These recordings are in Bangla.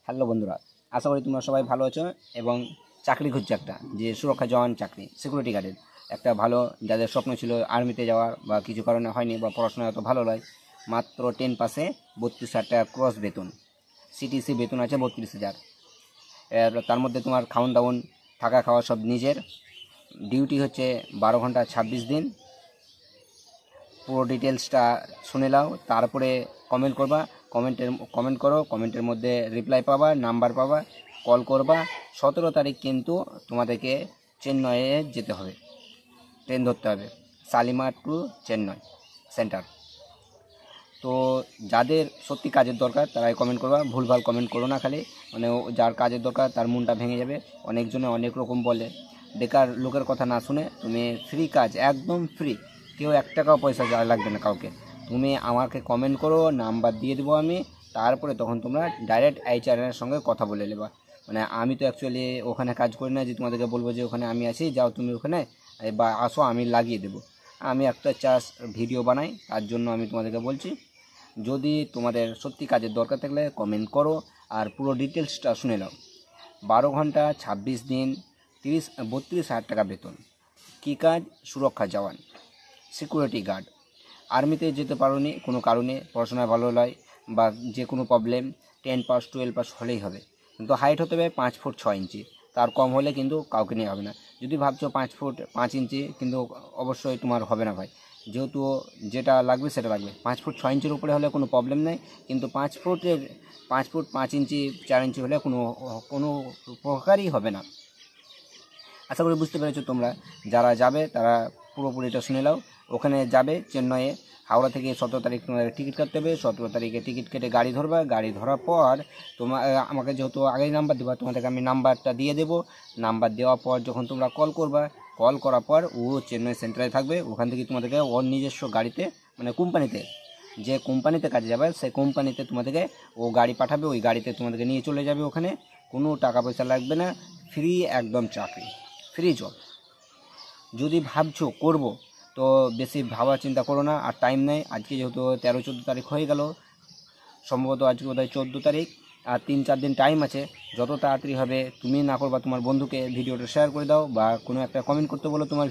হ্যালো বন্ধুরা, আশা করি তোমরা সবাই ভালো আছো এবং চাকরি খুঁজছো একটা, যে সুরক্ষা জওয়ান চাকরি, সিকিউরিটি গার্ডের একটা ভালো, যাদের স্বপ্ন ছিল আর্মিতে যাওয়ার বা কিছু কারণে হয়নি বা পড়াশোনা অত ভালো নয়, মাত্র 10 পাসে 32,000 টাকা ক্রস বেতন, সিটিসি বেতন আছে 32,000। তার মধ্যে তোমার খাওন দাওন থাকা খাওয়া সব নিজের, ডিউটি হচ্ছে 12 ঘন্টা 26 দিন। পুরো ডিটেলসটা শুনে নাও, তারপরে কমেন্ট করবা, কমেন্ট করো, কমেন্টের মধ্যে রিপ্লাই পাবা, নাম্বার পাবা, কল করবা। 17 তারিখ কিন্তু তোমাদেরকে চেন্নাইয়ে যেতে হবে, ট্রেন ধরতে হবে শালিমার টু চেন্নাই সেন্টার। তো যাদের সত্যি কাজের দরকার তারাই কমেন্ট করবা, ভুলভাল কমেন্ট করো না খালি, মানে যার কাজের দরকার তার মনটা ভেঙে যাবে। অনেকজনে অনেক রকম বলে, বেকার লোকের কথা না শুনে তুমি ফ্রি কাজ, একদম ফ্রি, কেউ 1 টাকাও পয়সা লাগবে না কাউকে। তুমি আমাকে কমেন্ট করো, নাম্বার দিয়ে দেবো আমি, তারপরে তখন তোমরা ডাইরেক্ট এইচআরের সঙ্গে কথা বলে নেবা। মানে আমি তো অ্যাকচুয়ালি ওখানে কাজ করি না যে তোমাদেরকে বলবো যে ওখানে আমি আছি, যাও তুমি ওখানে বা আসো, আমি লাগিয়ে দেবো। আমি একটা ভিডিও বানাই, তার জন্য আমি তোমাদেরকে বলছি। যদি তোমাদের সত্যি কাজের দরকার থাকলে কমেন্ট করো, আর পুরো ডিটেলসটা শুনে নাও। 12 ঘন্টা 26 দিন, 32,000 টাকা বেতন। কী কাজ? সুরক্ষা জওয়ান, সিকিউরিটি গার্ড। আর্মিতে যেতে পারোনি কোনো কারণে, পড়াশোনায় ভালো নয় বা যে কোনো প্রবলেম, 10 পাস 12 পাস হলেই হবে, কিন্তু হাইট হতে হবে 5 ফুট 6 ইঞ্চি, তার কম হলে কিন্তু কাউকে নিয়ে হবে না। যদি ভাবছো 5 ফুট 5 ইঞ্চি, কিন্তু অবশ্যই তোমার হবে না ভাই, যেহেতু যেটা লাগবে সেটা লাগবে। 5 ফুট 6 ইঞ্চির উপরে হলে কোনো প্রবলেম নেই, কিন্তু 5 ফুট 5 ইঞ্চি 4 ইঞ্চি হলে কোনো উপকারই হবে না। আশা করি বুঝতে পেরেছো তোমরা। যারা যাবে তারা পুরোপুরিটা শুনে নাও। ওখানে যাবে চেন্নাইয়ে, হাওড়া থেকে 17 তারিখ তোমাদের টিকিট কাটতে হবে। 17 তারিখে টিকিট কেটে গাড়ি ধরবা, গাড়ি ধরার পর তোমার আমাকে যেহেতু আগেই নাম্বার দেবা, তোমাদেরকে আমি নাম্বারটা দিয়ে দেবো। নাম্বার দেওয়ার পর যখন তোমরা কল করবা, কল করার পর ও চেন্নাই সেন্টারে থাকবে। ওখান থেকে তোমাদেরকে ওর নিজস্ব গাড়িতে, মানে কোম্পানিতে, যে কোম্পানিতে কাজে যাবে সেই কোম্পানিতে তোমাদেরকে ও গাড়ি পাঠাবে, ওই গাড়িতে তোমাদেরকে নিয়ে চলে যাবে। ওখানে কোনো টাকা পয়সা লাগবে না, ফ্রি একদম চাকরি, ফ্রি জব। যদি ভাবছো করব, তো বেশি ভাবা চিন্তা করো না, আর টাইম নেই। আজকে যেহেতু 13-14 তারিখ হয়ে গেল, সম্ভবত আজকে বোধহয় 14 তারিখ, আর 3-4 দিন টাইম আছে। যত তাড়াতাড়ি হবে, তুমি না করবা তোমার বন্ধুকে ভিডিওটা শেয়ার করে দাও, বা কোনো একটা কমেন্ট করতে বলো তোমার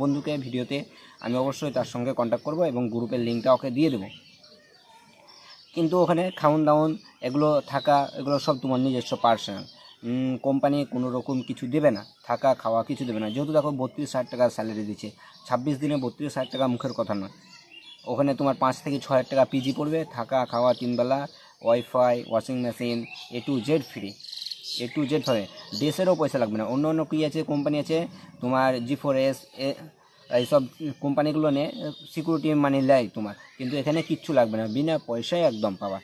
বন্ধুকে ভিডিওতে, আমি অবশ্যই তার সঙ্গে কন্ট্যাক্ট করবো এবং গ্রুপের লিঙ্কটা ওকে দিয়ে দেবো। কিন্তু ওখানে খাওন দাওন এগুলো থাকা, এগুলো সব তোমার নিজস্ব পার্সোনাল। কোম্পানি কোনো রকম কিছু দেবে না, থাকা খাওয়া কিছু দেবে না। যেহেতু দেখো 32,000 টাকা স্যালারি দিচ্ছে, 26 দিনে 32,000 টাকা মুখের কথা নয়। ওখানে তোমার 5 থেকে 6,000 টাকা পিজি পড়বে, থাকা খাওয়া 3 বেলা, wifi, washing machine, A to Z free, A to Z হবে। ড্রেসেরও পয়সা লাগবে না। অন্য অন্য কী আছে, কোম্পানি আছে তোমার G4S, এইসব কোম্পানিগুলো নিয়ে সিকিউরিটি মানি নেয় তোমার, কিন্তু এখানে কিচ্ছু লাগবে না, বিনা পয়সায় একদম পাওয়া।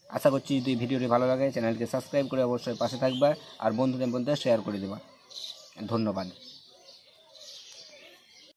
আশা করছি যদি ভিডিওটি ভালো লাগে চ্যানেলকে সাবস্ক্রাইব করে অবশ্যই পাশে থাকবা, আর বন্ধুদের মধ্যে শেয়ার করে দেবা। ধন্যবাদ।